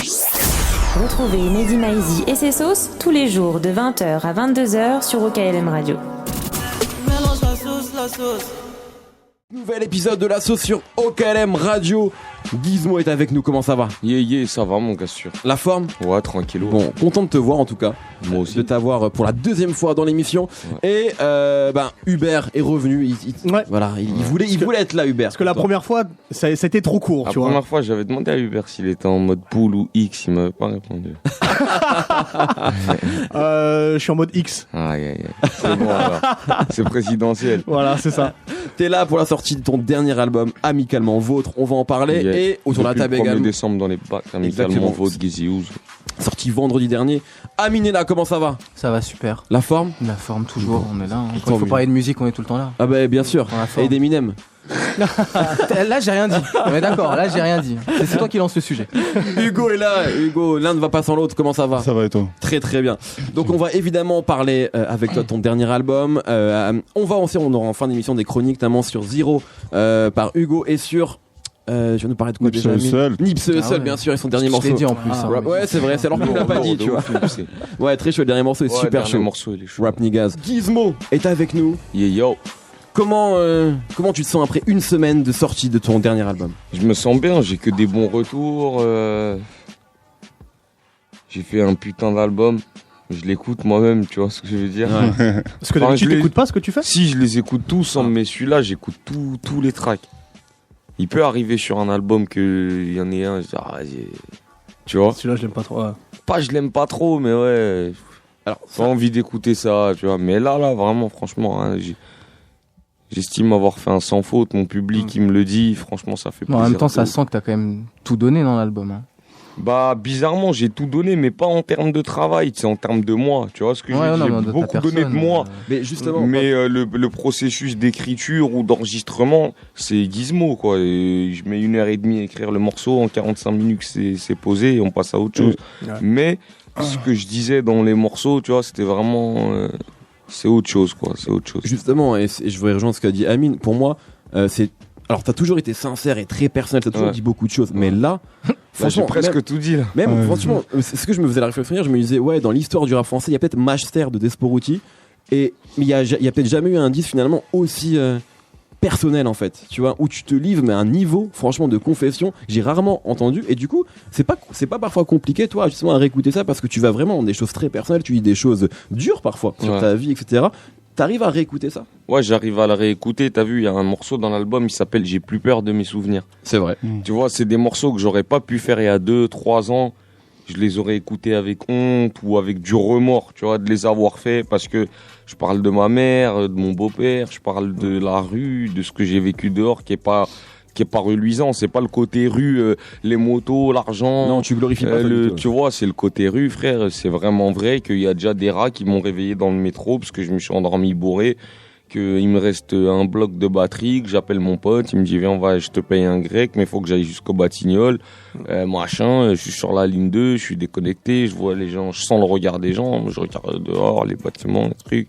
Retrouvez Mehdi Maizi et ses sauces tous les jours de 20h à 22h sur OKLM Radio. Mélange la sauce. Nouvel épisode de La Sauce sur OKLM Radio. Gizmo est avec nous, comment ça va? Ça va mon gars sûr. La forme? Ouais, tranquillo. Bon, content de te voir en tout cas. Moi aussi. De t'avoir pour la deuxième fois dans l'émission. Ouais. Et Hubert est revenu. Ouais. Voilà, il voulait être là, Hubert. Parce que la première fois, ça a été trop court, La tu vois. première fois, j'avais demandé à Hubert s'il était en mode pool ou X, il m'avait pas répondu. Je suis en mode X. Aïe. C'est bon alors. C'est présidentiel. Voilà, c'est ça. T'es là pour la sortie de ton dernier album, Amicalement Vôtre. On va en parler. Yeah. Et autour de la table Depuis le 1er également. décembre dans les bacs, Exactement. Amicalement Vôtre, Gizzy Ouz. Sorti vendredi dernier. Aminela, comment ça va? Ça va super. La forme? La forme toujours, on est là. Quand Tant il faut mieux. parler de musique, on est tout le temps là. Ah bah bien sûr. Dans la forme. Et d'Eminem. Là, j'ai rien dit. On est d'accord, là, j'ai rien dit. C'est toi qui lance le sujet. Hugo est là. Hugo, l'un ne va pas sans l'autre. Comment ça va? Ça va et toi? Très très bien. Donc on va évidemment parler avec toi de ton dernier album. On aura en fin d'émission des chroniques, notamment sur Zero par Hugo et sur... je viens de parler de quoi Nipsey déjà? Hussle. Nipsey Hussle, Ah ouais. bien sûr, et son dernier Je morceau. l'ai dit en plus. hein. Rap- ouais, c'est vrai, c'est alors qu'on l'a pas dit, tu vois. Ouais, très chaud, le dernier morceau est Ouais, super dernier chaud. morceau, il est chaud. Rap niggas. Gizmo est avec nous. Yo. Comment tu te sens après une semaine de sortie de ton dernier album? Je me sens bien, j'ai que des bons retours. J'ai fait un putain d'album. Je l'écoute moi-même, tu vois ce que je veux dire. Parce que Enfin, d'habitude, je l'ai- t'écoutes pas ce que tu fais. Si, je les écoute tous, hein, mais celui-là, j'écoute tous les tracks. Il peut arriver sur un album qu'il y en ait un, je dis, ah, vas-y. Tu vois? Celui-là, je l'aime pas trop. Ouais. Pas, je l'aime pas trop, mais ouais. Alors, J'ai envie d'écouter ça, tu vois. Mais là, vraiment, franchement, hein, j'estime avoir fait un sans faute. Mon public, il me le dit. Franchement, ça fait Bon, plaisir. en même temps, ça de- sent que t'as quand même tout donné dans l'album. hein. Bah, bizarrement, j'ai tout donné, mais pas en termes de travail, c'est en termes de moi. Tu vois ce que je veux Ouais, dire? non, mais J'ai de ta beaucoup donné de personne, moi. mais justement, Mais le processus d'écriture ou d'enregistrement, c'est Gizmo, quoi. Et je mets 1h30 à écrire le morceau, en 45 minutes, c'est posé et on passe à autre chose. Ouais. Mais ce que je disais dans les morceaux, tu vois, c'était vraiment... c'est autre chose, quoi. C'est autre chose. justement, et je voudrais rejoindre ce qu'a dit Amine, pour moi, c'est... Alors, t'as toujours été sincère et très personnel, t'as toujours Ouais. dit beaucoup de choses, mais là, Là, j'ai franchement, presque tout dit, là. même Ouais, franchement, c'est ce que je me faisais la réflexion hier, je me disais, ouais, dans l'histoire du rap français, il y a peut-être Master de Desporuti, mais il y a peut-être jamais eu un disque finalement aussi personnel en fait, tu vois, où tu te livres mais à un niveau, franchement, de confession, j'ai rarement entendu, et du coup, c'est pas parfois compliqué, toi, justement, à réécouter ça, parce que tu vas vraiment dans des choses très personnelles, tu dis des choses dures parfois sur Ouais. ta vie, etc. T'arrives à réécouter ça? Ouais, j'arrive à le réécouter. T'as vu, il y a un morceau dans l'album, il s'appelle J'ai plus peur de mes souvenirs. C'est vrai. Tu vois, c'est des morceaux que j'aurais pas pu faire il y a 2-3 ans. Je les aurais écoutés avec honte ou avec du remords, tu vois, de les avoir faits parce que je parle de ma mère, de mon beau-père, je parle de la rue, de ce que j'ai vécu dehors qui est pas reluisant. C'est pas le côté rue, les motos, l'argent. Non, tu glorifies pas ça du tout. Tu vois, c'est le côté rue, frère. C'est vraiment vrai qu'il y a déjà des rats qui m'ont réveillé dans le métro parce que je me suis endormi bourré. Qu'il me reste un bloc de batterie, que j'appelle mon pote, il me dit viens, je te paye un grec, mais il faut que j'aille jusqu'au Batignolles, machin, je suis sur la ligne 2, je suis déconnecté, je vois les gens, je sens le regard des gens, je regarde dehors, les bâtiments, les trucs.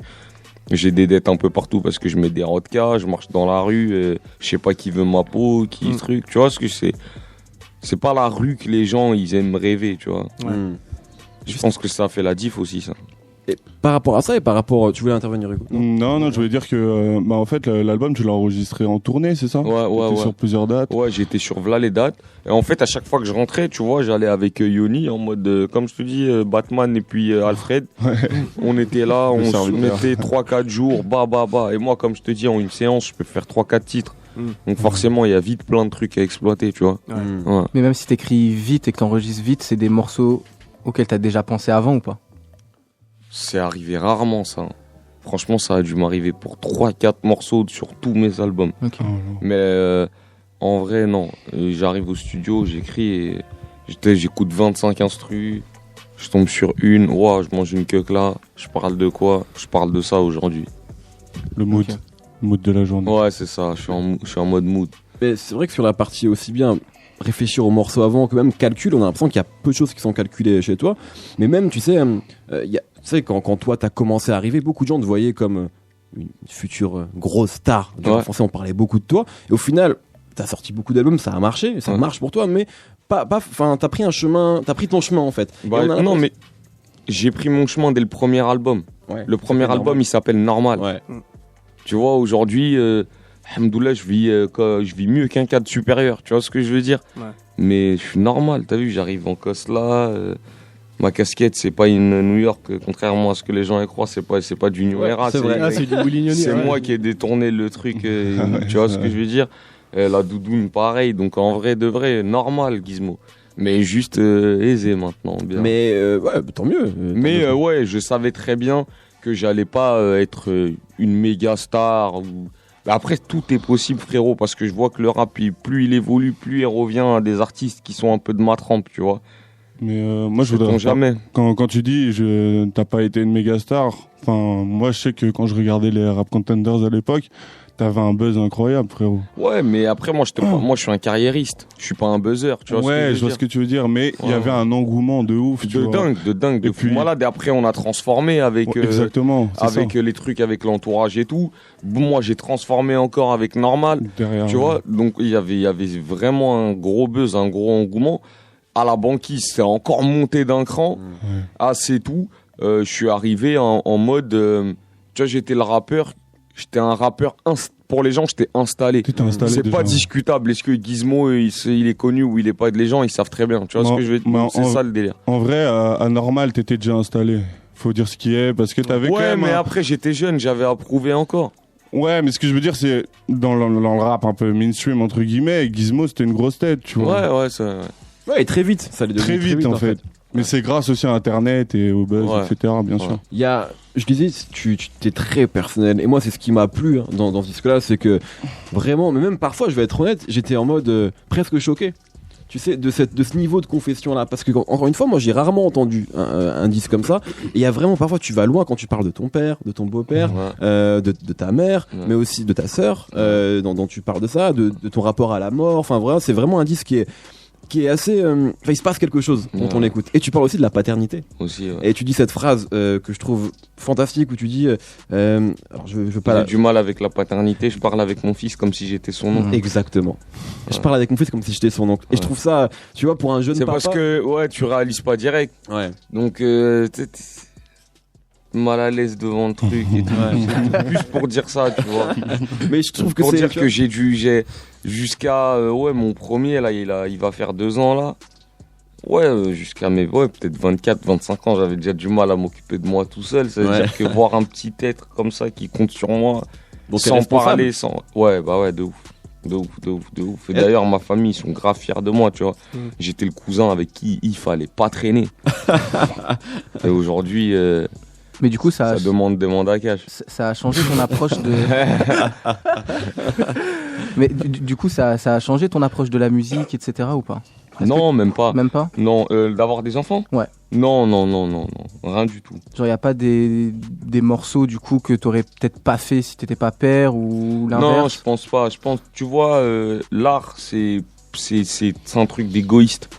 J'ai des dettes un peu partout parce que je mets des rodkas, je marche dans la rue, je sais pas qui veut ma peau, qui truc, tu vois ce que c'est pas la rue que les gens ils aiment rêver, tu vois. Hmm. Je pense que ça fait la diff aussi, ça. Et par rapport à ça et par rapport, tu voulais intervenir, Hugo? Non, je voulais dire que en fait l'album tu l'as enregistré en tournée, c'est ça? Ouais, T'étais sur plusieurs dates. Ouais, j'étais sur V'là les dates. Et en fait, à chaque fois que je rentrais, tu vois, j'allais avec Yoni en mode, comme je te dis, Batman et puis Alfred. On était là, Le on se serviteur. mettait 3-4 jours, bah. Et moi, comme je te dis, en une séance, je peux faire 3-4 titres. Donc forcément, il y a vite plein de trucs à exploiter, tu vois. Ouais. Mais même si t'écris vite et que t'enregistres vite, c'est des morceaux auxquels t'as déjà pensé avant ou pas? C'est arrivé rarement, ça. Franchement, ça a dû m'arriver pour 3-4 morceaux sur tous mes albums. Ok. Oh, non. Mais en vrai, non. J'arrive au studio, j'écris et j'écoute 25 instrus. Je tombe sur une, ouah, je mange une queue là. Je parle de quoi? Je parle de ça aujourd'hui. Le mood. Ok. Le mood de la journée. Ouais, c'est ça, je suis en mode mood. Mais c'est vrai que sur la partie aussi bien réfléchir au morceau avant que même calcul, on a l'impression qu'il y a peu de choses qui sont calculées chez toi. Mais même, tu sais, quand toi t'as commencé à arriver, beaucoup de gens te voyaient comme une future grosse star du rap Ouais. français, on parlait beaucoup de toi. Et au final, t'as sorti beaucoup d'albums, ça a marché, ça marche pour toi, mais enfin, t'as pris ton chemin en fait. Bah, non, mais j'ai pris mon chemin dès le premier album. Ouais, le premier album, il s'appelle Normal. Ouais. Tu vois, aujourd'hui, alhamdoulilah, je vis mieux qu'un cadre supérieur. Tu vois ce que je veux dire? Ouais. Mais je suis normal, t'as vu, j'arrive en Cosla. Ma casquette, c'est pas une New York, contrairement à ce que les gens y croient, c'est pas du New Era. c'est vrai. C'est du Willignoni. C'est moi qui ai détourné le truc, tu vois ce que je veux dire? La doudoune, pareil, donc en vrai de vrai, normal, Gizmo. Mais juste aisé maintenant, bien. Mais ouais, tant mieux. Mais ouais, je savais très bien que j'allais pas être une méga star. Après, tout est possible, frérot, parce que je vois que le rap, plus il évolue, plus il revient à des artistes qui sont un peu de ma trempe, tu vois. Mais moi, je voudrais. Jamais. Quand tu dis t'as pas été une méga star, enfin, moi, je sais que quand je regardais les Rap Contenders à l'époque, t'avais un buzz incroyable, frérot. Ouais, mais après, moi, je suis un carriériste. Je suis pas un buzzer, tu vois ce que Ouais, je je vois ce que tu veux dire, mais il y avait un engouement de ouf, tu vois. de dingue, de Et fou puis- malade. Et après, on a transformé avec. Ouais, exactement, c'est avec ça. les trucs avec l'entourage et tout. Bon, moi, j'ai transformé encore avec Normal. Derrière. Tu vois, donc il y avait vraiment un gros buzz, un gros engouement. À la banquise, c'est encore monté d'un cran. Ah, c'est tout. Je suis arrivé en mode. Tu vois, j'étais un rappeur. Pour les gens, j'étais installé. T'étais installé C'est déjà. pas discutable. Est-ce que Gizmo, il est connu ou il est pas? Les gens, ils savent très bien. Tu vois ce que je veux dire? Mais C'est ça le délire. En vrai, à Normal, t'étais déjà installé. Faut dire ce qui est, parce que t'avais quand Ouais, même. mais après, j'étais jeune, j'avais approuvé encore. Ouais, mais ce que je veux dire, c'est dans le rap un peu mainstream, entre guillemets, Gizmo, c'était une grosse tête, tu vois. Ouais, ça. Ouais, et très vite, ça allait Très devenir vite, en fait. Mais c'est grâce aussi à Internet et au buzz, Ouais. etc., bien sûr. Il y a, je disais, tu t'es très personnel. Et moi, c'est ce qui m'a plu dans ce disque-là, c'est que vraiment, mais même parfois, je vais être honnête, j'étais en mode presque choqué. Tu sais, de ce niveau de confession-là. Parce que, encore une fois, moi, j'ai rarement entendu un disque comme ça. Et il y a vraiment, parfois, tu vas loin quand tu parles de ton père, de ton beau-père, de ta mère, mais aussi de ta sœur, dont tu parles de ça, de ton rapport à la mort. Enfin, vraiment, c'est vraiment un disque qui est assez. Enfin, il se passe quelque chose quand on l'écoute. Et tu parles aussi de la paternité. Aussi, ouais. Et tu dis cette phrase que je trouve fantastique où tu dis. Alors, je veux pas. J'ai du mal avec la paternité, je parle avec mon fils comme si j'étais son oncle. Exactement. Je parle avec mon fils comme si j'étais son oncle. Et je trouve ça, tu vois, pour un jeune C'est papa. parce que, ouais, tu réalises pas direct. Ouais. Donc, t'es mal à l'aise devant le truc et tout. C'est plus pour dire ça, tu vois. Mais je trouve que Pour c'est. dire que j'ai jusqu'à, mon premier, là, il va faire 2 ans, là. Ouais, jusqu'à peut-être 24, 25 ans, j'avais déjà du mal à m'occuper de moi tout seul. Ça veut dire que voir un petit être comme ça qui compte sur moi, Donc, t'es sans responsable. parler, ouais, de ouf. De ouf. Et d'ailleurs, ma famille, ils sont grave fiers de moi, tu vois. J'étais le cousin avec qui il fallait pas traîner. Et aujourd'hui, Mais du coup, ça demande des mandats cash. a changé ton approche de. Mais du coup, ça a changé ton approche de la musique, etc. ou pas? Non, même pas. Même pas? Non, d'avoir des enfants? Ouais. Non, rien du tout. Genre, y a pas des morceaux du coup que t'aurais peut-être pas fait si t'étais pas père ou Non, l'inverse? je pense pas. Tu vois, l'art, c'est un truc d'égoïste.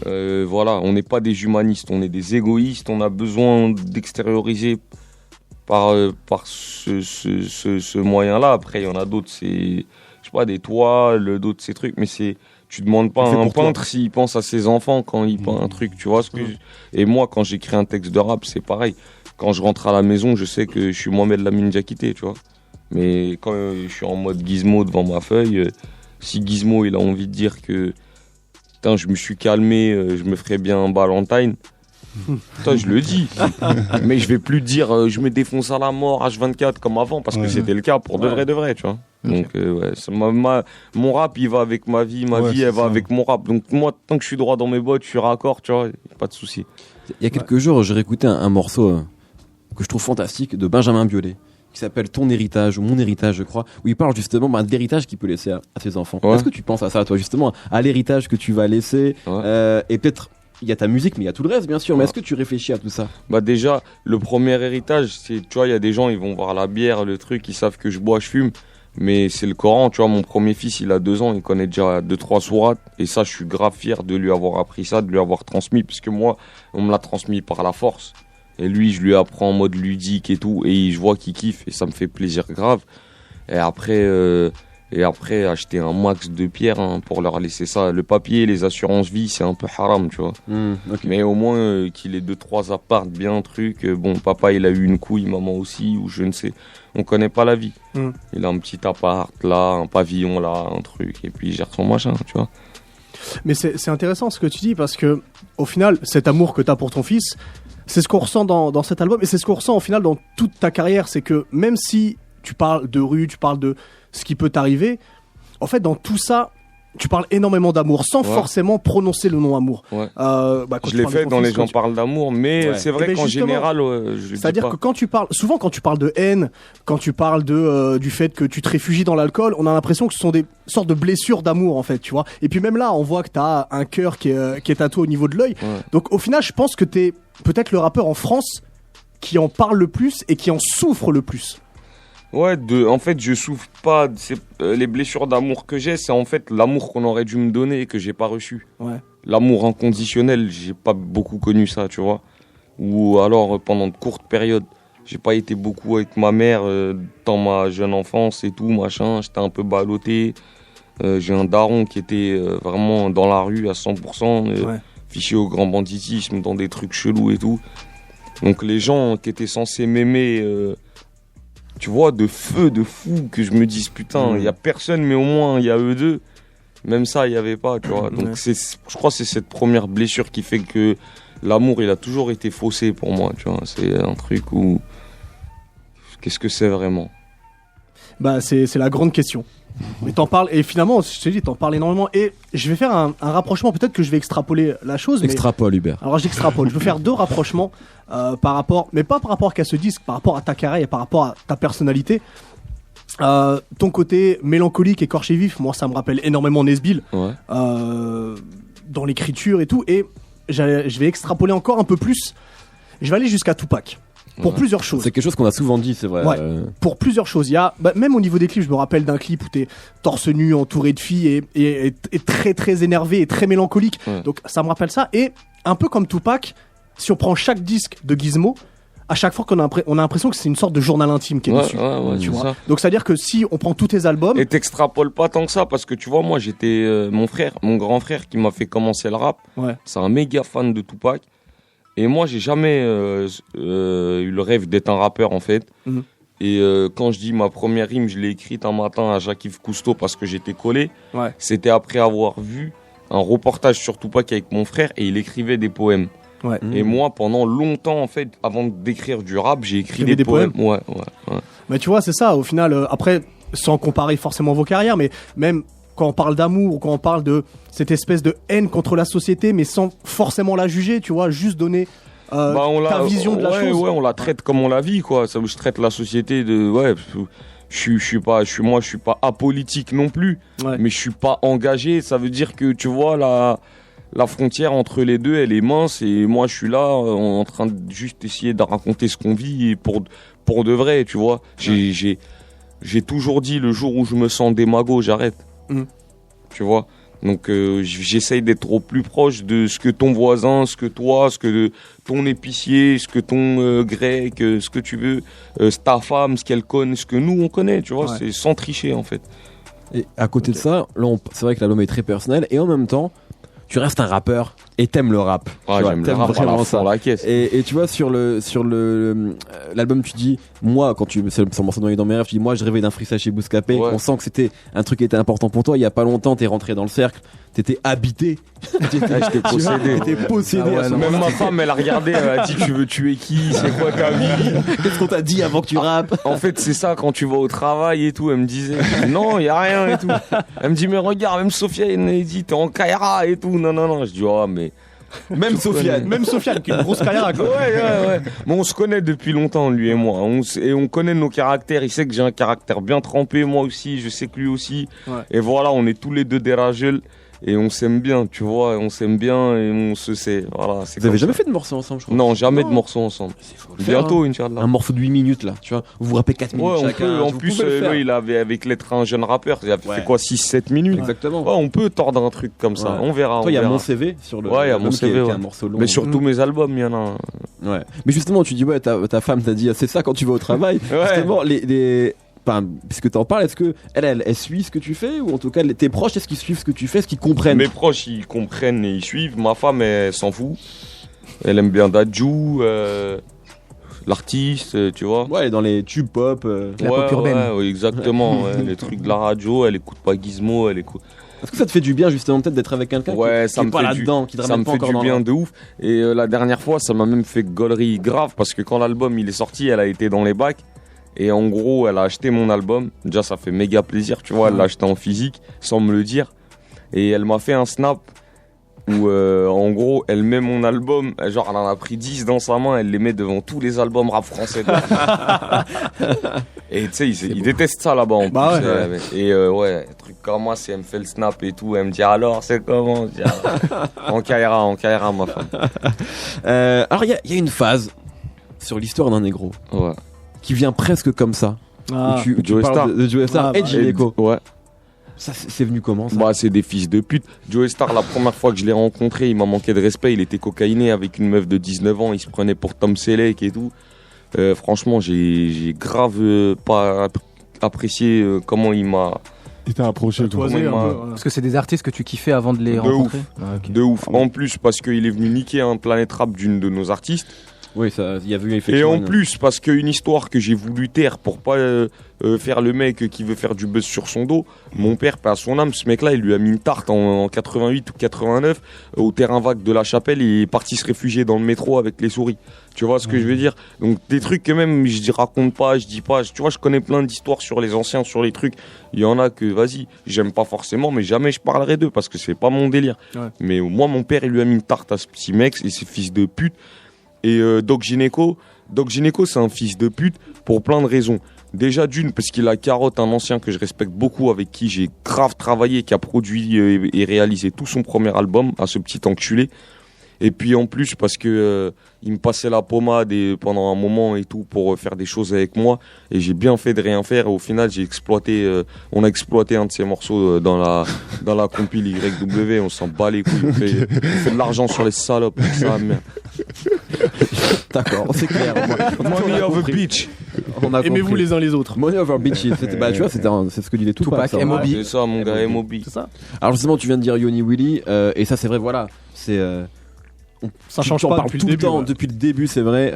Voilà, on n'est pas des humanistes, on est des égoïstes. On a besoin d'extérioriser par ce moyen-là. Après, il y en a d'autres, c'est, je sais pas, des toiles, d'autres ces trucs, mais c'est. Tu demandes pas à un peintre s'il pense à ses enfants quand il peint un truc, tu vois ce que Et moi, quand j'écris un texte de rap, c'est pareil. Quand je rentre à la maison, je sais que je suis Mohamed Lamine Diakité, tu vois. Mais quand je suis en mode Gizmo devant ma feuille, si Gizmo il a envie de dire que putain, je me suis calmé, je me ferais bien un Valentine, putain, je le dis. Mais je vais plus dire je me défonce à la mort H24 comme avant, parce que c'était le cas pour de vrai, tu vois. Donc mon rap il va avec ma vie, ma vie elle va avec mon rap. Donc moi tant que je suis droit dans mes bottes, je suis raccord, tu vois, pas de souci. Il y a quelques jours, j'ai réécouté un morceau que je trouve fantastique de Benjamin Biolay qui s'appelle Ton héritage ou Mon héritage, je crois, où il parle justement de l'héritage qu'il peut laisser à ses enfants. Est-ce que tu penses à ça, toi, justement, à l'héritage que tu vas laisser et peut-être il y a ta musique, mais il y a tout le reste, bien sûr. Mais est-ce que tu réfléchis à tout ça? Bah déjà, le premier héritage, c'est, tu vois, il y a des gens, ils vont voir la bière, le truc, ils savent que je bois, je fume. Mais c'est le Coran, tu vois, mon premier fils, il a 2 ans, il connaît déjà 2-3 sourates. Et ça, je suis grave fier de lui avoir appris ça, de lui avoir transmis. Parce que moi, on me l'a transmis par la force. Et lui, je lui apprends en mode ludique et tout. Et je vois qu'il kiffe et ça me fait plaisir grave. Et après, Et après, acheter un max de pierres hein, pour leur laisser ça. Le papier, les assurances vie, c'est un peu haram, tu vois. Ok. Mais au moins qu'il ait 2-3 apparts, bien un truc. Bon, papa, il a eu une couille, maman aussi, ou je ne sais. On connaît pas la vie. Il a un petit appart là, un pavillon là, un truc, et puis il gère son machin, tu vois. Mais c'est intéressant ce que tu dis parce que, au final, cet amour que tu as pour ton fils, c'est ce qu'on ressent dans cet album et c'est ce qu'on ressent au final dans toute ta carrière. C'est que même si tu parles de rue, tu parles de ce qui peut t'arriver, en fait, dans tout ça, tu parles énormément d'amour sans forcément prononcer le nom amour. Ouais. Quand Je l'ai fait dans Les gens parlent d'amour, mais c'est vrai qu'en général, c'est-à-dire que quand tu parles de haine, quand tu parles du fait que tu te réfugies dans l'alcool, on a l'impression que ce sont des sortes de blessures d'amour en fait, tu vois. Et puis même là, on voit que t'as un cœur qui est tatoué au niveau de l'œil. Ouais. Donc au final, je pense que t'es peut-être le rappeur en France qui en parle le plus et qui en souffre le plus. Ouais, en fait, je souffre pas. Les blessures d'amour que j'ai, c'est en fait l'amour qu'on aurait dû me donner et que j'ai pas reçu. Ouais. L'amour inconditionnel, j'ai pas beaucoup connu ça, tu vois. Ou alors pendant de courtes périodes. J'ai pas été beaucoup avec ma mère dans ma jeune enfance et tout, machin. J'étais un peu ballotté. J'ai un daron qui était vraiment dans la rue à 100%, fiché au grand banditisme, dans des trucs chelous et tout. Donc les gens qui étaient censés m'aimer... tu vois, de feu, de fou, que je me dise, putain, il y a personne, mais au moins, il y a eux deux. Même ça, il n'y avait pas, tu vois. Donc, je crois que c'est cette première blessure qui fait que l'amour, il a toujours été faussé pour moi, tu vois. C'est un truc où... Qu'est-ce que c'est vraiment ? Bah, c'est la grande question. Mais t'en parles, et finalement, je te dis, t'en parles énormément. Et je vais faire un rapprochement, peut-être que je vais extrapoler la chose. Extrapole, Hubert. Alors j'extrapole, je veux faire deux rapprochements par rapport, mais pas par rapport qu'à ce disque, par rapport à ta carrière et par rapport à ta personnalité. Ton côté mélancolique et corché vif, moi ça me rappelle énormément Nesbill, dans l'écriture et tout. Et je vais extrapoler encore un peu plus, je vais aller jusqu'à Tupac. Pour plusieurs choses. C'est quelque chose qu'on a souvent dit, c'est vrai. Ouais, pour plusieurs choses. Il y a, même au niveau des clips, je me rappelle d'un clip où t'es torse nu, entouré de filles et très très énervé et très mélancolique. Ouais. Donc ça me rappelle ça. Et un peu comme Tupac, si on prend chaque disque de Gizmo, à chaque fois on a l'impression que c'est une sorte de journal intime qui est dessus. Tu vois. Donc c'est-à-dire que si on prend tous tes albums... Et t'extrapoles pas tant que ça, parce que tu vois, moi j'étais... mon grand frère qui m'a fait commencer le rap, c'est un méga fan de Tupac. Et moi, j'ai jamais eu le rêve d'être un rappeur, en fait. Et quand je dis ma première rime, je l'ai écrite un matin à Jacques-Yves Cousteau parce que j'étais collé. C'était après avoir vu un reportage sur Tupac avec mon frère et il écrivait des poèmes. Et moi, pendant longtemps, en fait, avant d'écrire du rap, j'ai écrit des poèmes. Mais tu vois, c'est ça. Au final, après, sans comparer forcément vos carrières, mais même... quand on parle d'amour ou quand on parle de cette espèce de haine contre la société, mais sans forcément la juger, tu vois, juste donner ta vision de la chose. Ouais, on la traite comme on la vit, quoi. Ça, je traite la société de... je suis pas apolitique non plus, mais je suis pas engagé. Ça veut dire que, tu vois, la frontière entre les deux, elle est mince et moi, je suis là en train de juste essayer de raconter ce qu'on vit et pour de vrai, tu vois. J'ai toujours dit, le jour où je me sens démago, j'arrête. Tu vois, donc j'essaye d'être au plus proche de ce que ton voisin, ce que toi, ce que ton épicier, ce que ton grec, ce que tu veux, ta femme, ce qu'elle connaît, ce que nous on connaît, tu vois, c'est sans tricher en fait. Et à côté de ça, là, c'est vrai que l'album est très personnel et en même temps, tu restes un rappeur et t'aimes le rap. J'aime le rap vraiment ça. La caisse. Et tu vois, sur l'album, tu dis, moi, c'est le morceau dans mes rêves, tu dis, moi, je rêvais d'un freestyle chez Bouscapé. On sent que c'était un truc qui était important pour toi. Il y a pas longtemps, t'es rentré dans le cercle, t'étais habité. J'étais possédé. T'étais possédé. Même ma femme, elle a regardé, elle a dit, tu veux tuer qui? C'est quoi ta vie? Qu'est-ce qu'on t'a dit avant que tu rappes? En fait, c'est ça, quand tu vas au travail et tout, elle me disait, non, y a rien et tout. Elle me dit, mais regarde, même Sofiane, elle dit, t'es en Kaira et tout. Non. Je dis, mais même Sofiane qui est une grosse carrière. Ouais. Mais on se connaît depuis longtemps, lui et moi. On connaît nos caractères. Il sait que j'ai un caractère bien trempé, moi aussi. Je sais que lui aussi. Et voilà, on est tous les deux des rageux. Et on s'aime bien, tu vois. On s'aime bien et on se sait. Voilà, vous avez jamais fait de morceaux ensemble, je crois? Non, jamais de morceaux ensemble. Bientôt, Inch'Allah. Un morceau de 8 minutes, là. Tu vois, vous vous rappelez 4 minutes chacun. En plus, lui, il avait, avec l'être un jeune rappeur, il a fait quoi, 6-7 minutes? Exactement. Ouais, on peut tordre un truc comme ça. On verra. Toi, il y a mon CV sur le. Ouais, il y a mon CV. Un morceau long. Mais sur tous mes albums, il y en a un. Ouais. Mais justement, tu dis, ta femme t'a dit, c'est ça quand tu vas au travail. Justement, puisque t'en parles, est-ce que elle suit ce que tu fais, ou en tout cas tes proches, est-ce qu'ils suivent ce que tu fais, est-ce qu'ils comprennent? Mes proches, ils comprennent et ils suivent. Ma femme, elle s'en fout. Elle aime bien Dadju, l'artiste, tu vois. Ouais, elle est dans les tubes pop. La pop urbaine. Ouais, exactement. Ouais, les trucs de la radio, elle écoute pas Gizmo, elle écoute. Est-ce que ça te fait du bien justement peut-être d'être avec quelqu'un Ouais, qui ça est me pas fait là-dedans, qui te ça ramène me pas fait encore du dans bien le... de ouf. Et la dernière fois, ça m'a même fait gaulerie grave parce que quand l'album il est sorti, elle a été dans les bacs. Et en gros, elle a acheté mon album. Déjà, ça fait méga plaisir, tu vois. Elle l'a acheté en physique sans me le dire. Et elle m'a fait un snap où, en gros, elle met mon album. Genre, elle en a pris 10 dans sa main. Elle les met devant tous les albums rap français. Et tu sais, ils détestent ça là-bas en Bah plus. ouais. Et ouais, truc comme moi, si elle me fait le snap et tout, elle me dit alors, c'est comment? Je dis, en Kaira, ma femme. Alors, il y a une phase sur l'histoire d'un négro Ouais. qui vient presque comme ça. Ah. Où tu Joey parles Star. de Joey Star Ah, et bah, Djinéko. Ouais. Ça, c'est venu comment ça? Bah, c'est des fils de pute. Joey Star, la première fois que je l'ai rencontré, il m'a manqué de respect. Il était cocaïné avec une meuf de 19 ans. Il se prenait pour Tom Selleck et tout. Franchement, j'ai grave pas apprécié comment il m'a. Il t'a approché, quoi. Toisé un Comment il peu, m'a- ouais. Parce que c'est des artistes que tu kiffais avant de les De rencontrer. ouf. Ah, ok. De ouf. En plus, parce qu'il est venu niquer un Planet Rap d'une de nos artistes. Oui, ça, il y a vu Et effectivement. en plus, parce qu'une histoire que j'ai voulu taire pour pas faire le mec qui veut faire du buzz sur son dos, mon père, paix à son âme, ce mec-là, il lui a mis une tarte en 88 ou 89 au terrain vague de la Chapelle et il est parti se réfugier dans le métro avec les souris. Tu vois ce que je veux dire? Donc des trucs que même je raconte pas, je dis pas. Tu vois, je connais plein d'histoires sur les anciens, sur les trucs. Il y en a que, vas-y, j'aime pas forcément, mais jamais je parlerai d'eux parce que c'est pas mon délire. Ouais. Mais moi, mon père, il lui a mis une tarte à ce petit mec et ses fils de pute. Et Doc Gynéco, c'est un fils de pute pour plein de raisons. Déjà d'une, parce qu'il a carotte un ancien que je respecte beaucoup, avec qui j'ai grave travaillé, qui a produit et réalisé tout son premier album, à ce petit enculé. Et puis en plus parce que il me passait la pommade pendant un moment et tout pour faire des choses avec moi, et j'ai bien fait de rien faire, et au final on a exploité un de ses morceaux dans la compile YW. On s'en bat les couilles, on fait de l'argent sur les salopes, ça, merde. D'accord, c'est clair. Money of a bitch. On a Aimez-vous compris. les uns les autres. Money over bitches. Bah, tu vois, c'est ce que disait Tupac. Tupac, ça. M.O.B. C'est ça, mon gars, M.O.B. C'est ça. Alors justement, tu viens de dire Yoni Willy, et ça c'est vrai, voilà, c'est Ça change tu en pas parles depuis tout le le début. temps, ouais. depuis le début, c'est vrai.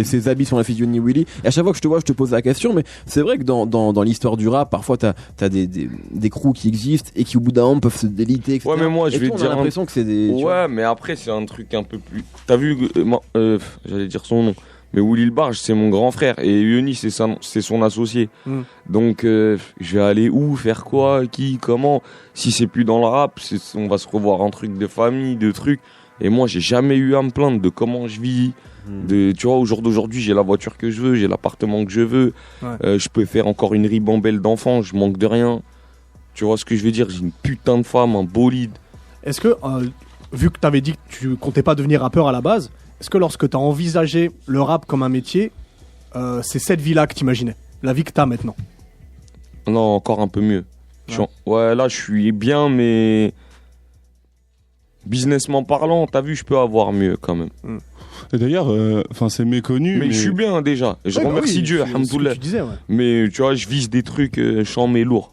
Ses habits sont la fille de Yoni Willy. Et à chaque fois que je te vois, je te pose la question, mais c'est vrai que dans l'histoire du rap, parfois t'as des crews qui existent et qui au bout d'un moment peuvent se déliter, etc. Ouais, mais moi, je Et vais toi, te on a dire un- l'impression que c'est des. tu vois, Ouais, mais après, c'est un truc un peu plus. T'as vu, j'allais dire son nom, mais Willy le Barge, c'est mon grand frère, et Yoni, c'est son associé. Mm. Donc, je vais aller où, faire quoi, qui, comment. Si c'est plus dans le rap, on va se revoir un truc de famille, de trucs. Et moi, j'ai jamais eu à me plaindre de comment je vis. Tu vois, au jour d'aujourd'hui, j'ai la voiture que je veux, j'ai l'appartement que je veux. Ouais. Je peux faire encore une ribambelle d'enfants, je manque de rien. Tu vois ce que je veux dire? J'ai une putain de femme, un bolide. Est-ce que, vu que tu avais dit que tu comptais pas devenir rappeur à la base, est-ce que lorsque tu as envisagé le rap comme un métier, c'est cette vie-là que tu imaginais? La vie que tu as maintenant? Non, encore un peu mieux. Ouais, là, je suis bien, mais businessment parlant, t'as vu, je peux avoir mieux quand même. Et d'ailleurs, c'est méconnu. Mais je suis bien déjà. Je Ouais, bah remercie oui, Dieu, c'est ce que alhamdoulilah. tu disais, ouais. Mais tu vois, je vise des trucs chants mais lourds.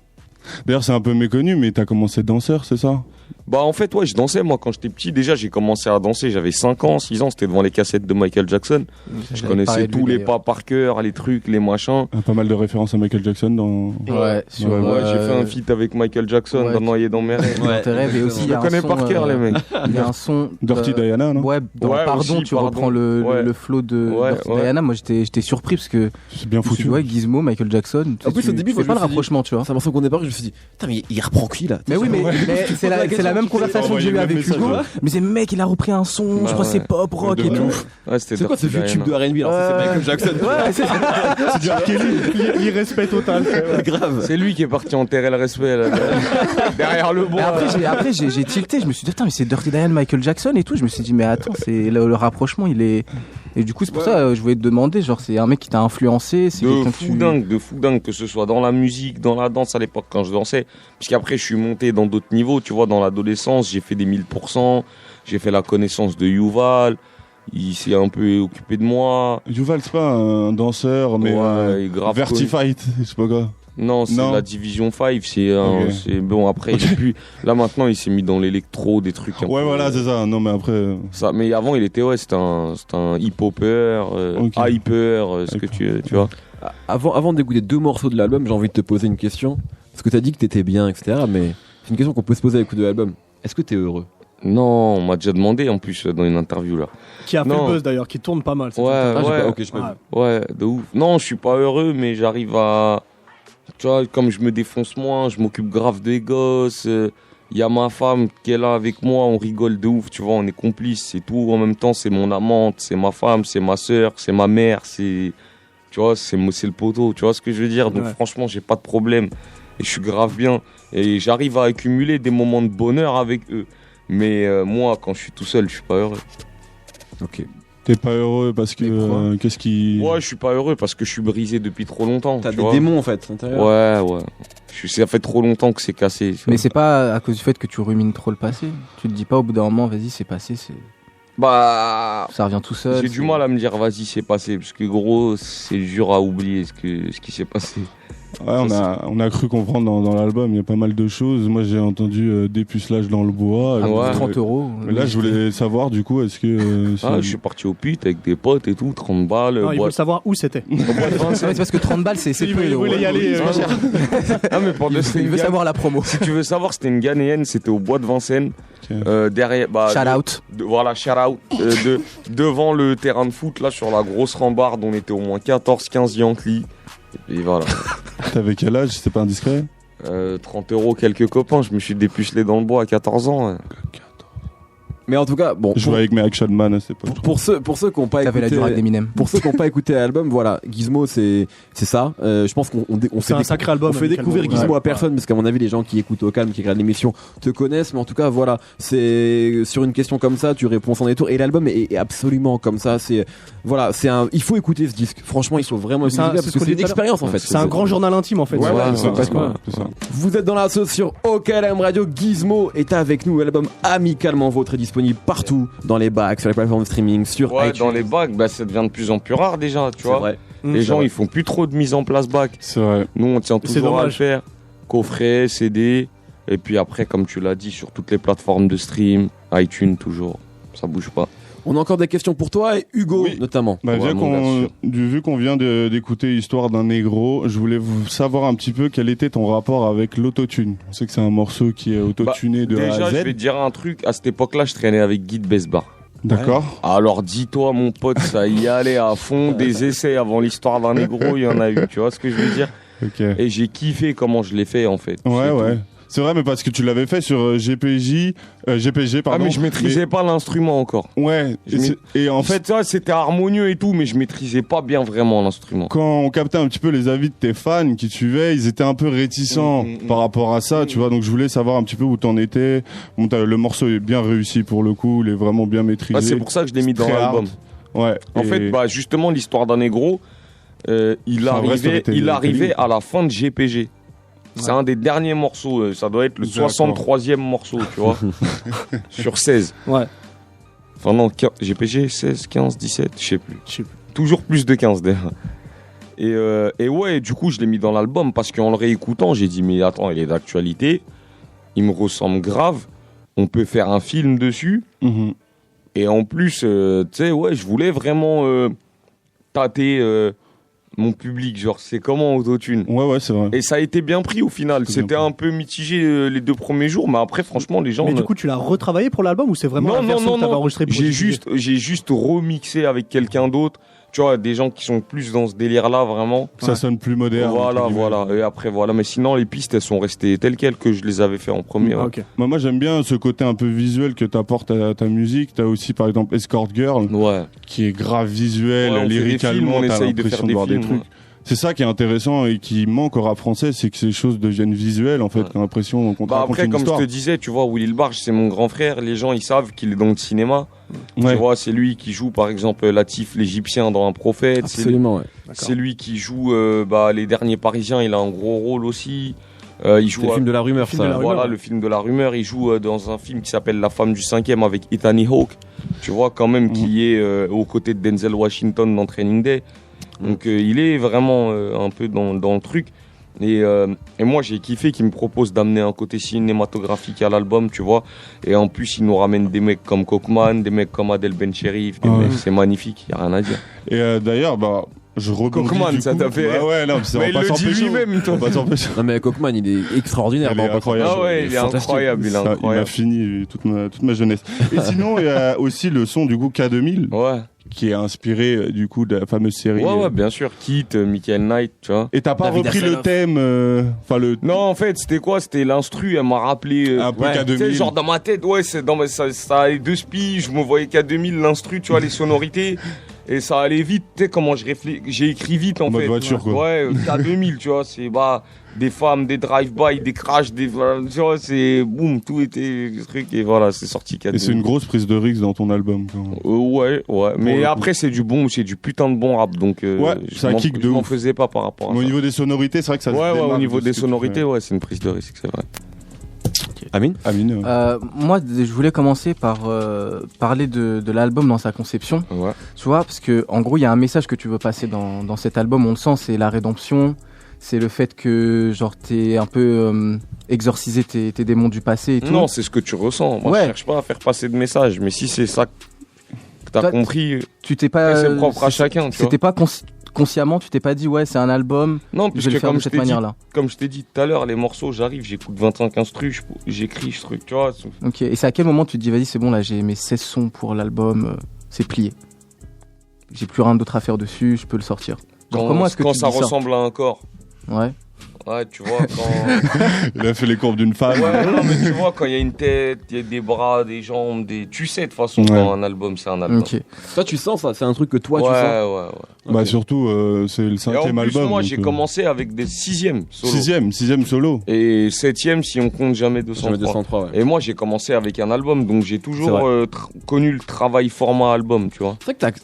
D'ailleurs, c'est un peu méconnu, mais t'as commencé danseur, c'est ça? Bah en fait, ouais, je dansais moi quand j'étais petit. Déjà, j'ai commencé à danser, j'avais 5 ans, 6 ans, c'était devant les cassettes de Michael Jackson. Je J'allais connaissais parler de lui, tous les d'ailleurs. pas par cœur, les trucs, les machins. Pas mal de références à Michael Jackson dans. Ouais, sur, Ouais, j'ai fait un feat avec Michael Jackson ouais, dans Noyer dans mes rêves. Dans tes rêves, et aussi, il y Je a un connais son, par cœur les mecs. Il y a un son. Dirty Diana, non? Ouais, dans Ouais, Pardon, aussi, tu Pardon. reprends Ouais. le flow de Ouais, Dirty ouais. Diana. Moi, j'étais surpris parce que C'est bien je me suis foutu. dit, ouais, Gizmo, Michael Jackson. En plus, tu au début, tu moi, fais je pas me le suis dit- rapprochement, tu vois. C'est un morceau qu'on départ, je me suis dit, putain, mais il reprend qui là? Mais oui, mais c'est la même conversation que j'ai eue avec Hugo. Mais c'est mec, il a repris un son, Bah je crois que c'est ouais. pop, rock et De tout. ouf. Ouais, c'était C'est quoi ce Dirty vieux tube de Diana. R&B? Alors, ça, c'est Michael Jackson. Ouais, c'est C'est du R. Kelly, l'irrespect total. Grave. C'est lui qui est parti enterrer le respect là, derrière le Et bois. après, j'ai tilté, je me suis dit, attends, mais c'est Dirty Diana, Michael Jackson et tout. Je me suis dit, mais attends, c'est le rapprochement, il est. Et du coup, c'est pour ça, je voulais te demander, genre, c'est un mec qui t'a influencé, c'est quelqu'un que tu. De fou dingue, que ce soit dans la musique, dans la danse à l'époque quand je dansais. Puisqu'après, je suis monté dans d'autres niveaux, tu vois, dans l'adolescence, j'ai fait des 1000%, j'ai fait la connaissance de Yuval, il s'est un peu occupé de moi. Yuval, c'est pas un danseur, mais Ouais, grave Vertifight, je sais pas quoi. Non, c'est la Division 5. C'est bon, après, il est plus. Là, maintenant, il s'est mis dans l'électro, des trucs. Ouais, voilà, c'est ça. Non, mais après. Ça, mais avant, il était, c'était un hip-hopper, hyper, ce que tu vois. Avant d'écouter 2 morceaux de l'album, j'ai envie de te poser une question. Parce que t'as dit que t'étais bien, etc. Mais c'est une question qu'on peut se poser à l'écoute de l'album. Est-ce que t'es heureux? Non, on m'a déjà demandé en plus dans une interview là. Qui a fait le buzz d'ailleurs, qui tourne pas mal. Ouais, de ouf. Non, je suis pas heureux, mais j'arrive à. Tu vois, comme je me défonce moins, je m'occupe grave des gosses. Il y a ma femme qui est là avec moi, on rigole de ouf, tu vois, on est complices, c'est tout. En même temps, c'est mon amante, c'est ma femme, c'est ma soeur, c'est ma mère, c'est. Tu vois, c'est le poteau, tu vois ce que je veux dire. Donc franchement, j'ai pas de problème. Et je suis grave bien. Et j'arrive à accumuler des moments de bonheur avec eux. Mais moi, quand je suis tout seul, je suis pas heureux. Ok. T'es pas heureux parce que qu'est-ce qui... Ouais, je suis pas heureux parce que je suis brisé depuis trop longtemps. T'as des démons en fait à l'intérieur. Ouais. Ça fait trop longtemps que c'est cassé. Mais c'est pas à cause du fait que tu rumines trop le passé. Tu te dis pas au bout d'un moment, vas-y, c'est passé, Bah, ça revient tout seul. J'ai du mal à me dire, vas-y, c'est passé, parce que gros, c'est dur à oublier ce qui s'est passé. Ouais, on a cru comprendre dans l'album, il y a pas mal de choses. Moi, j'ai entendu dépucelage dans le bois. 30 €. Mais là, je voulais savoir, du coup, est-ce que... je suis parti au put avec des potes et tout, 30 balles. Non, il faut savoir où c'était. C'est parce que 30 balles, c'est peu. Il voulait y aller. Mais pour il veut savoir la promo. Si tu veux savoir, c'était une Ghanéenne, c'était au bois de Vincennes. Derrière, shout out. Voilà, shout out. Devant le terrain de foot, là, sur la grosse rambarde, on était au moins 14-15 Yankees. Et voilà. T'avais quel âge, c'était pas indiscret? 30 €, quelques copains. Je me suis dépucelé dans le bois à 14 ans. Ouais. Mais en tout cas, bon. Je jouais avec mes Action Man à cette époque. Pour ceux qui n'ont pas écouté l'album, voilà, Gizmo, c'est ça. Je pense qu'on c'est un sacré album. On fait découvrir Gizmo à personne, parce qu'à mon avis, les gens qui écoutent au calme, qui regardent l'émission, te connaissent. Mais en tout cas, voilà, c'est sur une question comme ça, tu réponds sans détour. Et l'album est absolument comme ça. Il faut écouter ce disque. Franchement, il faut vraiment écouter parce que c'est une expérience en fait. C'est un grand journal intime en fait. Ouais, c'est ça. Vous êtes dans la sauce sur OKLM Radio. Gizmo est avec nous. L'album Amicalement Vôtre est disponible partout, dans les bacs, sur les plateformes de streaming, sur iTunes. Dans les bacs, ça devient de plus en plus rare déjà, tu vois. Vrai. Les gens, ils font plus trop de mise en place bac. C'est vrai. Nous, on tient toujours à le faire. Coffret, CD, et puis après, comme tu l'as dit, sur toutes les plateformes de stream, iTunes toujours, ça bouge pas. On a encore des questions pour toi et Hugo notamment. Vu qu'on vient d'écouter Histoire d'un négro, je voulais savoir un petit peu quel était ton rapport avec l'autotune. Je sais que c'est un morceau qui est autotuné de A à Z. Déjà, je vais te dire un truc. À cette époque-là, je traînais avec Guy de Besbar. D'accord. Ouais. Alors dis-toi, mon pote, ça y allait à fond. Des essais avant l'Histoire d'un négro, il y en a eu. Tu vois ce que je veux dire? Et j'ai kiffé comment je l'ai fait en fait. Ouais. C'est vrai, mais parce que tu l'avais fait sur GPG, pardon. Mais je maîtrisais pas l'instrument encore. Ouais. Et en fait, c'était harmonieux et tout, mais je maîtrisais pas bien vraiment l'instrument. Quand on captait un petit peu les avis de tes fans qui te suivaient, ils étaient un peu réticents par rapport à ça, tu vois. Donc je voulais savoir un petit peu où t'en étais. Bon, le morceau est bien réussi pour le coup, il est vraiment bien maîtrisé. C'est pour ça que je l'ai mis dans l'album. Ouais. En fait, justement, l'Histoire d'un négro, il arrivait à la fin de GPG. C'est un des derniers morceaux, ça doit être le 63e morceau, tu vois, sur 16. Ouais. Enfin non, GPG 16, 15, 17, je sais plus. Toujours plus de 15 d'ailleurs. Et ouais, du coup, je l'ai mis dans l'album parce qu'en le réécoutant, j'ai dit, mais attends, il est d'actualité, il me ressemble grave, on peut faire un film dessus. Et en plus, tu sais, je voulais vraiment tâter... mon public, genre c'est comment autotune. Ouais, c'est vrai. Et ça a été bien pris au final. C'était un peu mitigé les 2 premiers jours, mais après franchement les gens. Mais du coup tu l'as retravaillé pour l'album ou c'est vraiment la version que t'avais enregistrée pour j'ai juste remixé avec quelqu'un d'autre. Tu vois, des gens qui sont plus dans ce délire-là, vraiment. Ça sonne plus moderne. Voilà. Et après, voilà. Mais sinon, les pistes, elles sont restées telles quelles que je les avais fait en premier. Okay. Moi, j'aime bien ce côté un peu visuel que t'apportes à ta musique. T'as aussi, par exemple, Escort Girl, qui est grave visuel, lyricalement, t'as l'impression de voir des trucs. C'est ça qui est intéressant et qui manque au rap français, c'est que ces choses deviennent visuelles, en fait. T'as l'impression qu'on te raconte une histoire. Après, comme je te disais, tu vois, Willy Barge, c'est mon grand frère. Les gens, ils savent qu'il est dans le cinéma. Tu vois, c'est lui qui joue, par exemple, Latif l'Égyptien dans Un Prophète. Absolument, c'est lui qui joue les Derniers Parisiens. Il a un gros rôle aussi. Il joue c'est le film de la rumeur, ça. Voilà, le film de la rumeur. Il joue dans un film qui s'appelle La femme du 5e avec Ethan Hawke. Tu vois, quand même, qui est aux côtés de Denzel Washington dans Training Day. Donc, il est vraiment un peu dans le truc. Et moi, j'ai kiffé qu'il me propose d'amener un côté cinématographique à l'album, tu vois. Et en plus, il nous ramène des mecs comme Cockman, des mecs comme Adel Ben Cherif. C'est magnifique, il n'y a rien à dire. Et d'ailleurs, je rebondis. Cockman, ça t'a fait. Ouais, non, mais il le dit lui-même, toi. Non, mais Cockman, il est extraordinaire. Il est incroyable. Ah ouais, il est incroyable. Il m'a fini toute ma jeunesse. Et sinon, il y a aussi le son du coup K2000. Ouais. Qui est inspiré du coup de la fameuse série. Ouais, bien sûr. Kit, Michael Knight, tu vois. Et t'as pas repris le thème, Non, en fait, c'était quoi? C'était l'instru. Elle m'a rappelé. Un peu K2000. Tu sais, genre dans ma tête, ouais, ça allait de spi. Je me voyais K2000, l'instru, tu vois, les sonorités. Et ça allait vite. Tu sais comment j'ai écrit vite en fait. Voiture, quoi. Ouais, K2000, tu vois, c'est des femmes, des drive-by, des crashs, tu vois, c'est boum, tout était truc et voilà, c'est sorti K2000. Et c'est une grosse prise de risque dans ton album. Ouais. Mais après, c'est du putain de bon rap. Donc, c'est un kick de je m'en ouf. faisait pas par rapport à ça. Au niveau des sonorités, c'est vrai que ça se démarque au niveau de des ce que tu sonorités, fais. ouais, c'est une prise de risque, c'est vrai. Amine, moi, je voulais commencer par parler de l'album dans sa conception. Ouais. Tu vois, parce que en gros, il y a un message que tu veux passer dans cet album. On le sent, c'est la rédemption. C'est le fait que genre t'es un peu exorcisé tes démons du passé et tout. Non, c'est ce que tu ressens. Moi, je cherche pas à faire passer de message. Mais si c'est ça que t'as compris, tu t'es pas. C'est propre à chacun. C'était pas consciemment, tu t'es pas dit ouais, c'est un album. Non, je vais puisque le faire de cette manière-là. Comme je t'ai dit tout à l'heure, les morceaux, j'arrive, j'écoute 25 instrus, j'écris ce truc, tu vois. Ok. Et c'est à quel moment tu te dis vas-y, c'est bon là, j'ai mes 16 sons pour l'album, c'est plié. J'ai plus rien d'autre à faire dessus, je peux le sortir. Genre, comment est-ce que quand tu ça dis ressemble à un corps. Ouais. Ouais, tu vois, quand... Il a fait les courbes d'une femme. Ouais, non, mais tu vois, quand il y a une tête, il y a des bras, des jambes, tu sais de toute façon quand un album, c'est un album. Ok. toi tu sens ça, c'est un truc que toi tu sens. Ouais. Bah surtout, c'est le 5e album. Moi, j'ai commencé avec des 6e solo. 6e solo. Et 7e si on compte jamais 203. Ouais. Et moi, j'ai commencé avec un album, donc j'ai toujours connu le travail format album, tu vois.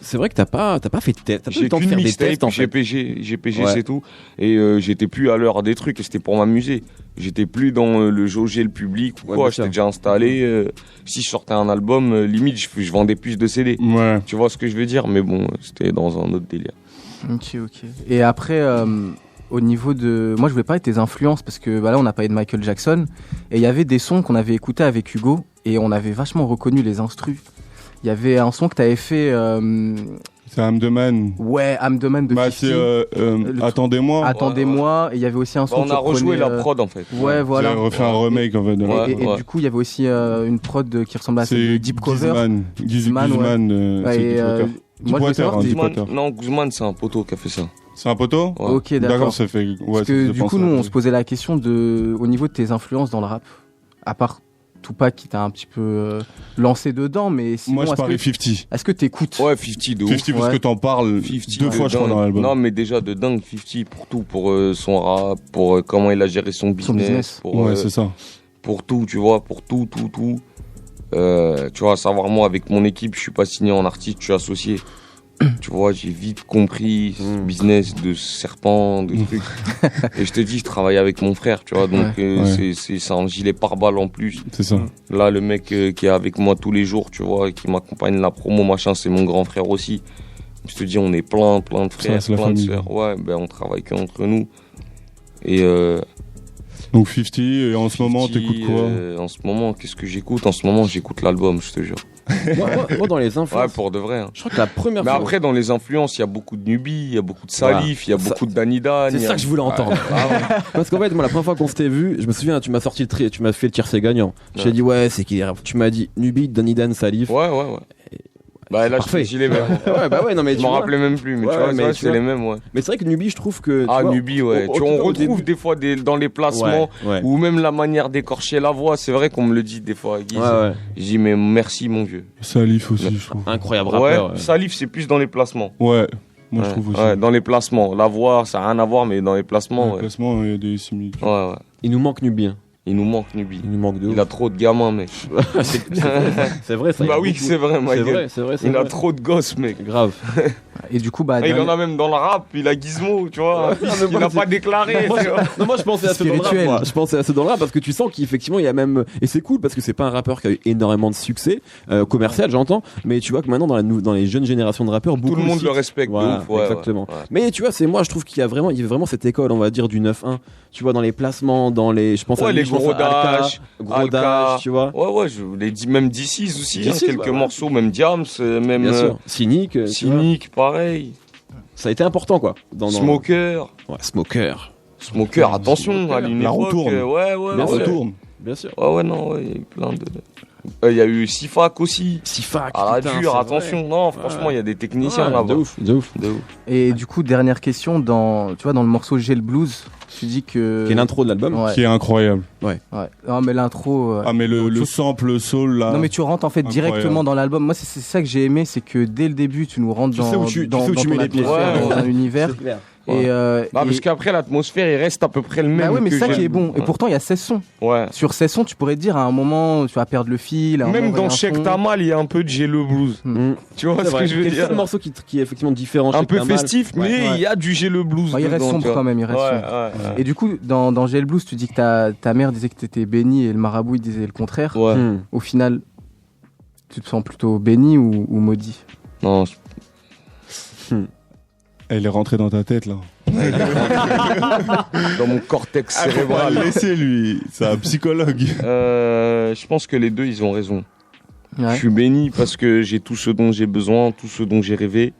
C'est vrai que t'as pas fait de test. T'as pas eu J'ai le temps de qu'une faire des mixtape, tests en fait. GPG c'est tout. Et j'étais plus à l'heure des trucs, et c'était pour m'amuser. J'étais plus dans le jauger le public ou quoi, j'étais déjà installé. Si je sortais un album, limite, je vendais plus de CD. Ouais. Tu vois ce que je veux dire? Mais bon, c'était dans un autre délire. Ok. Et après, au niveau de... Moi, je voulais parler de tes influences, parce que là, on a parlé de Michael Jackson, et il y avait des sons qu'on avait écoutés avec Hugo, et on avait vachement reconnu les instrus. Il y avait un son que t'avais fait... C'est I'm the Man. Ouais, I'm the Man de 50. C'est Attendez-moi. Attendez-moi, et il y avait aussi un son on a rejoué la prod en fait. Ouais, voilà. J'ai refait un remake en fait. Et du coup, il y avait aussi une prod qui ressemblait à celle de Deep Cover. Guzman, moi, je veux savoir, Non, Guzman, c'est un poteau qui a fait ça. C'est un poteau? Ouais. Ok, d'accord. Ça fait. Parce que du coup, nous, on se posait la question au niveau de tes influences dans le rap, à part Tupac qui t'a un petit peu lancé dedans, mais sinon, moi je parlais 50. Est-ce que t'écoutes? Ouais, 50 de ouf. 50 parce que t'en parles 2 fois je crois dans l'album. Non mais déjà de dingue 50 pour tout, pour son rap, pour comment il a géré son business. Pour, ouais c'est ça. Pour tout, tu vois, pour tout. Tu vois, à savoir moi avec mon équipe, je suis pas signé en artiste, je suis associé. Tu vois, j'ai vite compris ce business de serpent, de trucs. Et je te dis, je travaille avec mon frère, tu vois, donc c'est un gilet pare-balles en plus. C'est ça. Là, le mec qui est avec moi tous les jours, tu vois, qui m'accompagne la promo, machin, c'est mon grand frère aussi. Je te dis, on est plein de frères, plein de sœurs. Ouais, ben on travaille qu'entre nous. Et donc 50, et en ce moment, t'écoutes quoi? En ce moment, qu'est-ce que j'écoute? En ce moment, j'écoute l'album, je te jure. moi, dans les influences. Ouais, pour de vrai. Hein. Je crois que la première fois. Mais après, dans les influences, il y a beaucoup de Nubi, il y a beaucoup de Salif, il y a beaucoup de Danida. C'est ça que je voulais entendre. Parce qu'en fait, moi, la première fois qu'on s'était vu, je me souviens, tu m'as sorti tu m'as fait le tiercé gagnant. Je t'ai dit, ouais, c'est qui? Tu m'as dit Nubi, Danidan, Salif. Ouais. Bah là, je suis les mêmes. Ouais, non, mais je m'en rappelais même plus, mais tu vois, c'est les mêmes, ouais. Mais c'est vrai que Nubi, je trouve que. Nubi, ouais. On retrouve des fois dans les placements, ou même la manière d'écorcher la voix. C'est vrai qu'on me le dit des fois, Guy. Je dis, mais merci, mon vieux. Salif aussi, je trouve. Incroyable rappeur. Ouais, Salif, c'est plus dans les placements. Ouais. Moi, je trouve aussi. Ouais, dans les placements. La voix, ça n'a rien à voir, mais dans les placements. Dans les placements, il y a des similitudes. Ouais. Il nous manque Nubi. Il nous manque Nubi. Il nous manque de ouf. Il a trop de gamins, mec. C'est vrai, ça. Bah oui, c'est vrai, ma gueule. C'est vrai. Il a trop de gosses, mec. Grave. Et du coup, il en a même dans le rap, il a Gizmo, tu vois. Il n'a pas déclaré. Moi, je pensais à ceux dans le rap. Je pensais à ceux dans le rap parce que tu sens qu'effectivement, il y a même. Et c'est cool parce que c'est pas un rappeur qui a eu énormément de succès, commercial, j'entends. Mais tu vois que maintenant, dans les jeunes générations de rappeurs, beaucoup. Tout le monde le respecte, voilà, de ouf, exactement. Ouais. Mais tu vois, moi, je trouve qu'il y a vraiment cette école, on va dire, du 9-1. Tu vois, dans les placements, je pense à les gros dash, tu vois. Ouais, même DC's aussi, quelques morceaux, même Diams, même. Bien sûr. Cynic, pareil. Ça a été important, quoi. Smoker. Ouais, Smoker, attention, à une époque. Ouais. Bien sûr. Retourne. Bien sûr. Ouais, non, il y a eu plein de. Il y a eu Sifac aussi. À la dure, attention. Non, franchement, il y a des techniciens là-bas. De ouf. Et du coup, dernière question, dans le morceau J'ai le blues, tu dis que. Qui est l'intro de l'album. Ouais. Qui est incroyable. Ouais. Non, mais l'intro. Mais le sample soul là. Non, mais tu rentres en fait directement dans l'album. Moi, c'est ça que j'ai aimé, c'est que dès le début, tu nous rentres dans un univers. Parce qu'après l'atmosphère il reste à peu près le même. Bah ouais, mais ça qui est bon. Et pourtant il y a 16 sons. Ouais. Sur 16 sons, tu pourrais te dire à un moment tu vas perdre le fil. Même dans Check Ta Mal, il y a un peu de J'ai le blues. Tu vois ce que je veux dire? C'est un morceau qui est effectivement différent. Un peu festif, mais il y a du J'ai le blues. Il reste sombre quand même, il reste sombre. Et du coup, dans J'ai le blues, tu dis que ta mère disait que t'étais béni et le marabout il disait le contraire. Ouais. Au final, tu te sens plutôt béni ou maudit? Non. Elle est rentrée dans ta tête là. Dans mon cortex cérébral. Laissez lui, c'est un psychologue. Je pense que les deux ils ont raison. Ouais. Je suis béni parce que j'ai tout ce dont j'ai besoin, tout ce dont j'ai rêvé.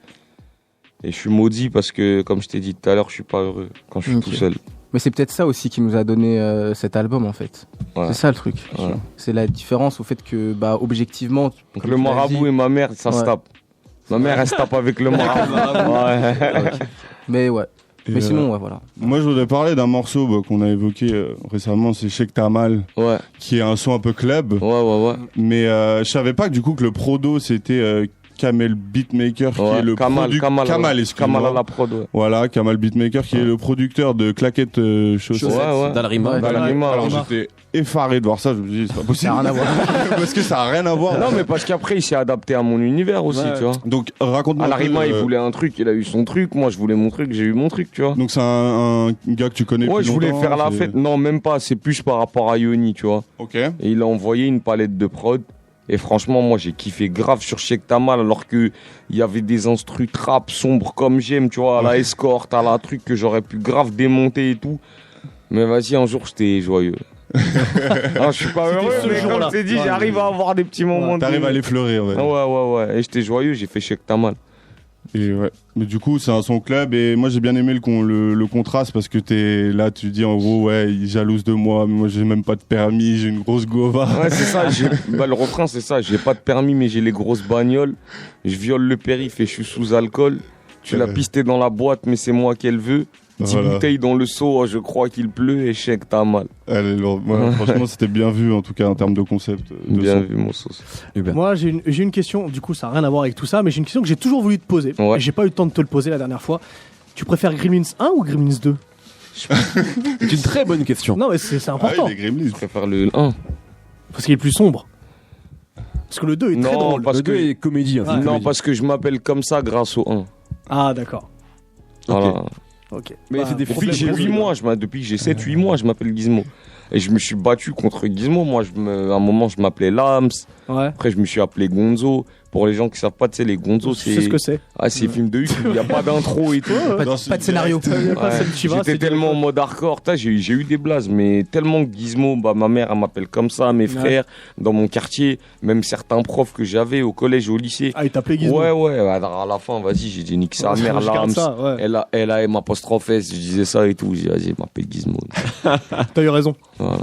Et je suis maudit parce que, comme je t'ai dit tout à l'heure, je suis pas heureux quand je suis tout seul. Mais c'est peut-être ça aussi qui nous a donné cet album en fait. Ouais. C'est ça le truc. Ouais. C'est la différence au fait que, objectivement. Donc le marabout et ma mère, ça se tape. Ma mère, elle se tape avec le marabout. Okay. Mais ouais. Mais sinon, voilà. Moi, je voudrais parler d'un morceau qu'on a évoqué récemment, c'est Check Ta Mal, qui est un son un peu club. Ouais. Mais je savais pas que du coup que le prodo c'était Kamel Beatmaker, qui est le Kamal, excuse-moi. À la prod, ouais. Voilà, Kamal Beatmaker, qui est le producteur de Claquettes Chaussettes. Dalrima. Alors j'étais effaré de voir ça, je me dis c'est pas possible. Ça a rien à voir. Parce que ça a rien à voir. Non, mais parce qu'apraprès il s'est adapté à mon univers aussi, tu vois. Donc raconte-moi. Dalrima il voulait un truc, il a eu son truc. Moi je voulais mon truc, j'ai eu mon truc, tu vois. Donc c'est un gars que tu connais. Ouais, je voulais faire la fête. Non, même pas. C'est plus par rapport à Yoni, tu vois. Ok. Et il a envoyé une palette de prod. Et franchement, moi, j'ai kiffé grave sur Check Ta Mal, alors que il y avait des instrus trap sombres comme j'aime, tu vois, à la escorte, à la truc que j'aurais pu grave démonter et tout. Mais vas-y, un jour, j'étais joyeux. Non, je suis pas heureux, mais comme je t'ai dit, j'arrive à avoir des petits moments. T'arrives à les fleurir, ouais. Ouais. Et j'étais joyeux, j'ai fait Check Ta Mal. Et ouais. Mais du coup, c'est un son club et moi j'ai bien aimé le contraste parce que t'es là, tu dis en gros, il jalouse de moi, mais moi j'ai même pas de permis, j'ai une grosse gova. Ouais, c'est ça, le refrain c'est ça, j'ai pas de permis mais j'ai les grosses bagnoles, je viole le périph' et je suis sous alcool, tu l'as pisté dans la boîte mais c'est moi qu'elle veut. 10 bouteilles dans le seau, je crois qu'il pleut et Check Ta Mal. Franchement, c'était bien vu en tout cas en termes de concept. Bien vu, mon sauce. Moi, j'ai une question, du coup, ça n'a rien à voir avec tout ça, mais j'ai une question que j'ai toujours voulu te poser. Et j'ai pas eu le temps de te le poser la dernière fois. Tu préfères Gremlins 1 ou Gremlins 2? C'est une très bonne question. Non, mais c'est important. Les Gremlins. Je préfère le 1. Parce qu'il est plus sombre. Parce que le 2 est très drôle. Le 2 est comédie. Non, parce que je m'appelle comme ça grâce au 1. Ah, d'accord. Voilà. Ok. Mais c'est des depuis que j'ai 8 mois, depuis que j'ai 7-8 mois, je m'appelle Gizmo. Et je me suis battu contre Gizmo. Moi, à un moment, je m'appelais Lams. Ouais. Après, je me suis appelé Gonzo. Pour les gens qui savent pas, tu sais, les Gonzo, c'est. Tu sais ce que c'est? Ah, c'est film de YouTube. Il n'y a pas d'intro et tout. Pas de scénario. J'étais tellement en mode hardcore. J'ai eu des blazes, mais tellement que Gizmo, ma mère, elle m'appelle comme ça, mes frères, dans mon quartier, même certains profs que j'avais au collège, au lycée. Ah, ils t'appelaient Gizmo? Ouais. Alors, à la fin, vas-y, j'ai dit nique sa mère, Lams. Elle a m'apostrophe S, je disais ça et tout. J'ai dit, vas-y, m'appelle Gizmo. T'as eu raison. Voilà.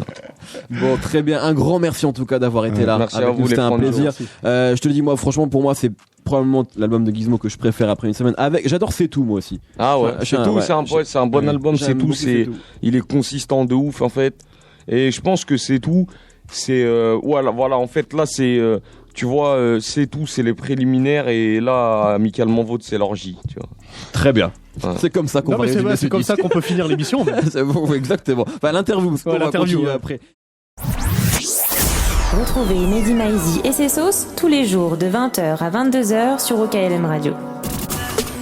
Bon, très bien. Un grand merci en tout cas d'avoir été là. Merci à vous, c'était un plaisir. Je te le dis, moi, franchement, pour moi, c'est probablement l'album de Gizmo que je préfère après une semaine. J'adore C'est Tout, moi aussi. Ah ouais, C'est un bon album. C'est tout. Il est consistant de ouf en fait. Et je pense que C'est Tout, c'est voilà. En fait, là, c'est tu vois, C'est Tout, c'est les préliminaires et là, Amicalement Vôtre, c'est l'orgie. Tu vois. Très bien. Ouais. C'est comme ça qu'on va c'est comme ça qu'on peut finir l'émission. Exactement. L'interview. Parce qu'on va continuer après. Retrouvez Mehdi Maizi et ses sauces tous les jours de 20h à 22h sur OKLM Radio.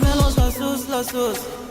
Mélange la sauce, la sauce.